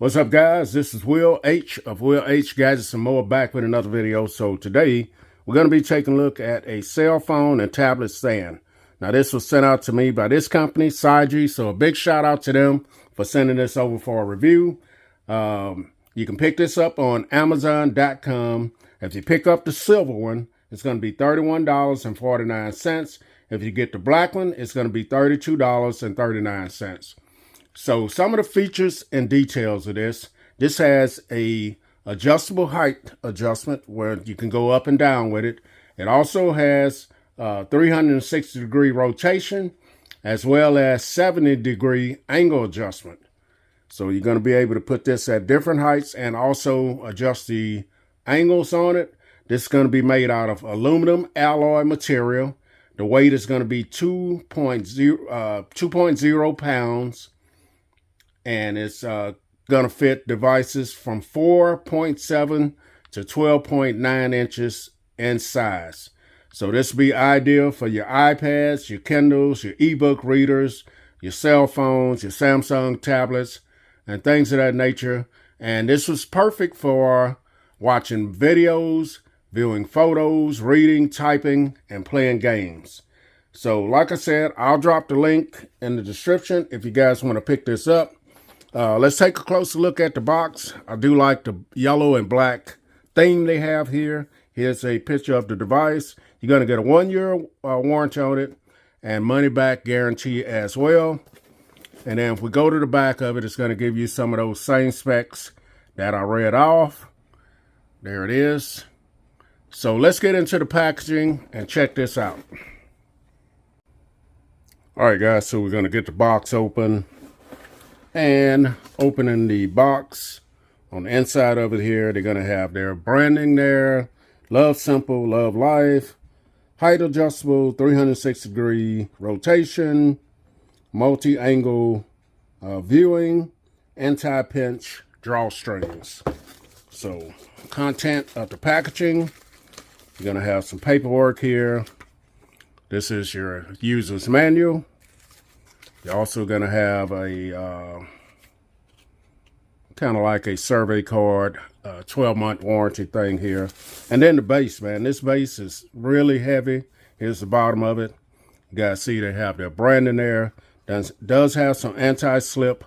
What's up, guys? This is Will H of Will H Gadgets and More, back with another video. So today we're going to be taking a look at a cell phone and tablet stand. Now this was sent out to me by this company, Saiji. So a big shout out to them for sending this over for a review. You can pick this up on Amazon.com. If you pick up the silver one, it's going to be $31.49. If you get the black one, it's going to be $32.39. So some of the features and details of this has a adjustable height adjustment where you can go up and down with it. It also has 360-degree rotation as well as 70-degree angle adjustment. So you're going to be able to put this at different heights and also adjust the angles on it. This is going to be made out of aluminum alloy material. The weight is going to be 2.0 pounds. And it's going to fit devices from 4.7 to 12.9 inches in size. So this will be ideal for your iPads, your Kindles, your ebook readers, your cell phones, your Samsung tablets, and things of that nature. And this was perfect for watching videos, viewing photos, reading, typing, and playing games. So like I said, I'll drop the link in the description if you guys want to pick this up. Let's take a closer look at the box. I do like the yellow and black theme they have here. Here's a picture of the device. You're going to get a 1-year warranty on it and money back guarantee as well. And then if we go to the back of it, it's going to give you some of those same specs that I read off. There it is. So let's get into the packaging and check this out. All right, guys, so we're going to get the box open. And opening the box, on the inside of it here, they're going to have their branding there. Love simple, love life. Height adjustable, 360-degree rotation. Multi-angle viewing. Anti-pinch drawstrings. So, content of the packaging. You're going to have some paperwork here. This is your user's manual. You're also going to have a kind of like a survey card, 12-month warranty thing here. And then the base, man. This base is really heavy. Here's the bottom of it. You guys see they have their branding there. Does have some anti-slip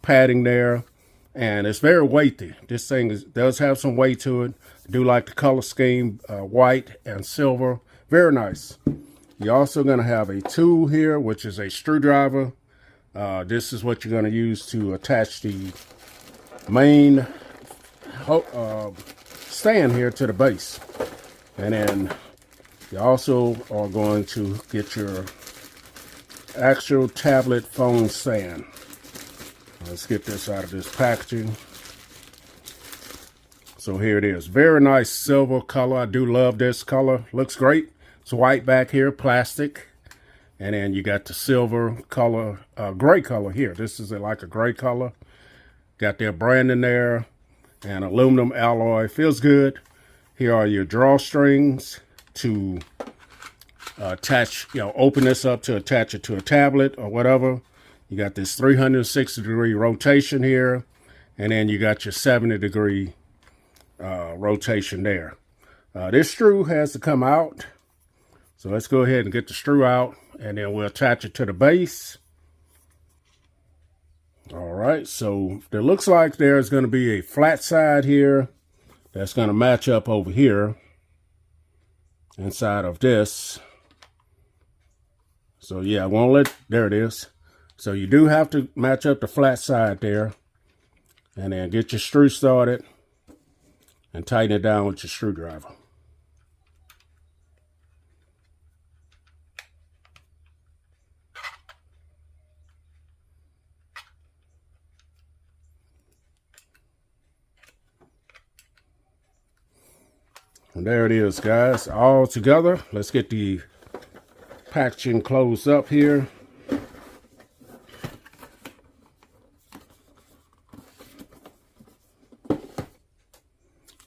padding there. And it's very weighty. This thing does have some weight to it. I do like the color scheme, white and silver. Very nice. You're also going to have a tool here, which is a screwdriver. This is what you're going to use to attach the main stand here to the base. And then you also are going to get your actual tablet phone stand. Let's get this out of this packaging. So here it is. Very nice silver color. I do love this color. Looks great. It's white back here, plastic. And then you got the silver color, gray color here. This is like a gray color. Got their branding there and aluminum alloy. Feels good. Here are your drawstrings to attach, open this up to attach it to a tablet or whatever. You got this 360-degree rotation here. And then you got your 70-degree rotation there. This screw has to come out. So let's go ahead and get the screw out, and then we'll attach it to the base. All right, so it looks like there's going to be a flat side here that's going to match up over here inside of this. So yeah, there it is. So you do have to match up the flat side there, and then get your screw started and tighten it down with your screwdriver. And there it is, guys, all together. Let's get the packaging closed up here.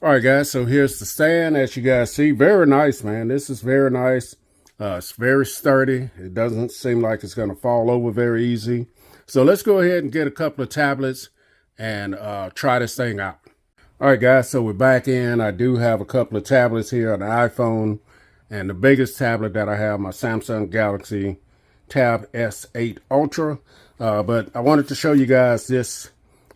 All right, guys, so here's the stand. As you guys see, very nice, man. This is very nice. It's very sturdy. It doesn't seem like it's going to fall over very easy. So let's go ahead and get a couple of tablets and try this thing out. All right, guys, so we're back in. I do have a couple of tablets here on the iPhone, and the biggest tablet that I have, my Samsung Galaxy Tab S8 Ultra. But I wanted to show you guys this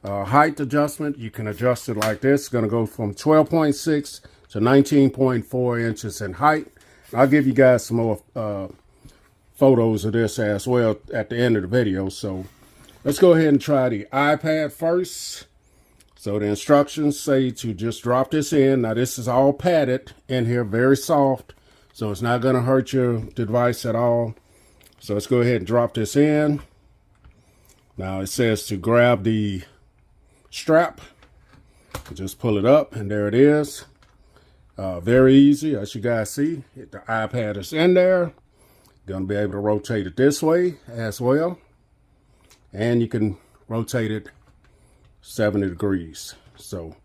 height adjustment. You can adjust it like this. It's going to go from 12.6 to 19.4 inches in height. I'll give you guys some more photos of this as well at the end of the video. So let's go ahead and try the iPad first. So the instructions say to just drop this in. Now this is all padded in here, very soft, so it's not going to hurt your device at all. So let's go ahead and drop this in. Now it says to grab the strap, just pull it up, and there it is. Very easy, as you guys see. The iPad is in there. Going to be able to rotate it this way as well, and you can rotate it 70 degrees. So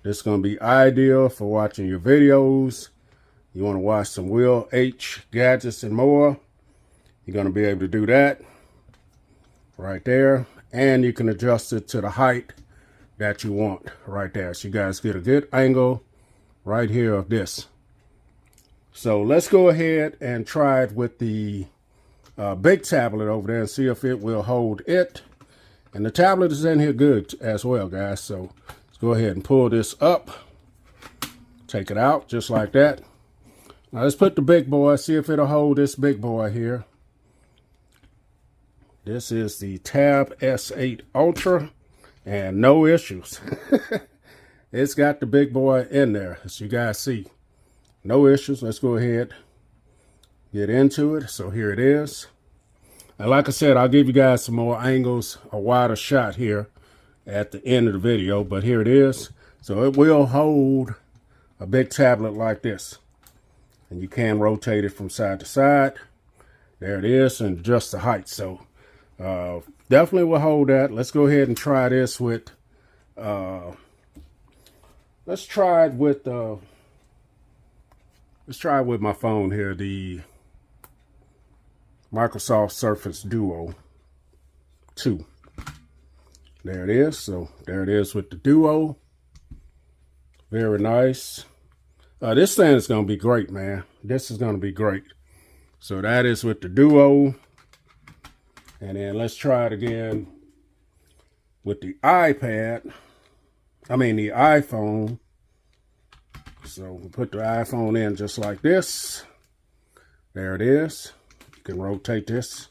this is going to be ideal for watching your videos. You want to watch some Will H gadgets and more, you're going to be able to do that right there. And you can adjust it to the height that you want right there, so you guys get a good angle right here of this. So let's go ahead and try it with the big tablet over there and see if it will hold it. And the tablet is in here good as well, guys. So let's go ahead and pull this up. Take it out just like that. Now let's put the big boy, see if it'll hold this big boy here. This is the Tab S8 Ultra, and no issues. It's got the big boy in there, as you guys see. No issues. Let's go ahead, get into it. So here it is. And like I said, I'll give you guys some more angles, a wider shot here at the end of the video, but here it is. So it will hold a big tablet like this, and you can rotate it from side to side. There it is, and adjust the height. So definitely will hold that. Let's go ahead and try this with let's try it with my phone here, the Microsoft Surface Duo 2. There it is. So there it is with the Duo. Very nice. This thing is going to be great, man. This is going to be great. So that is with the Duo. And then let's try it again with the iPad. I mean the iPhone. So we'll put the iPhone in just like this. There it is. You can rotate this,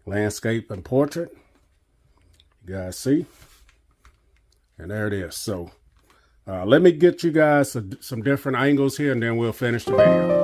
landscape and portrait. You guys see? And there it is. So let me get you guys some different angles here, and then we'll finish the video.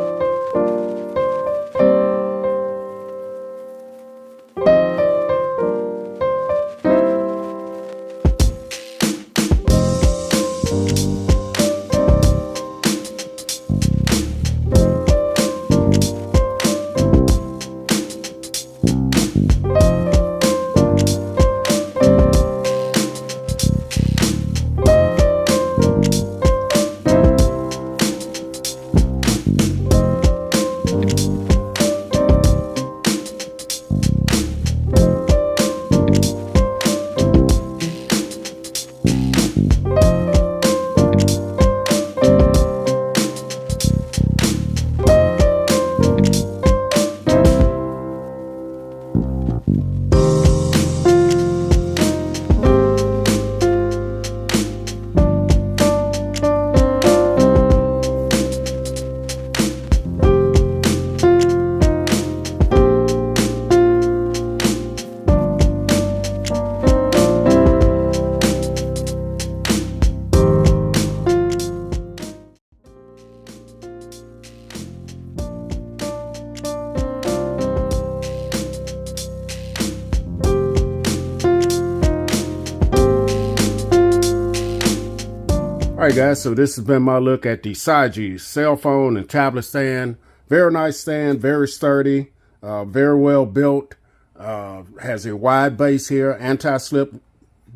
All right, guys, so this has been my look at the Saiji cell phone and tablet stand. Very nice stand, very sturdy, very well built. Has a wide base here, anti-slip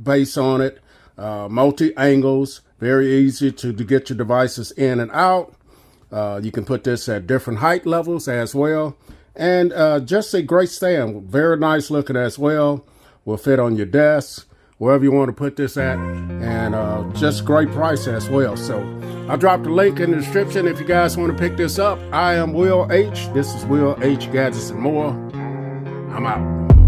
base on it, multi-angles, very easy to get your devices in and out. You can put this at different height levels as well. And just a great stand, very nice looking as well. Will fit on your desk, wherever you want to put this at, and just great price as well. So I'll drop the link in the description if you guys want to pick this up. I am Will H. This is Will H Gadgets and More. I'm out.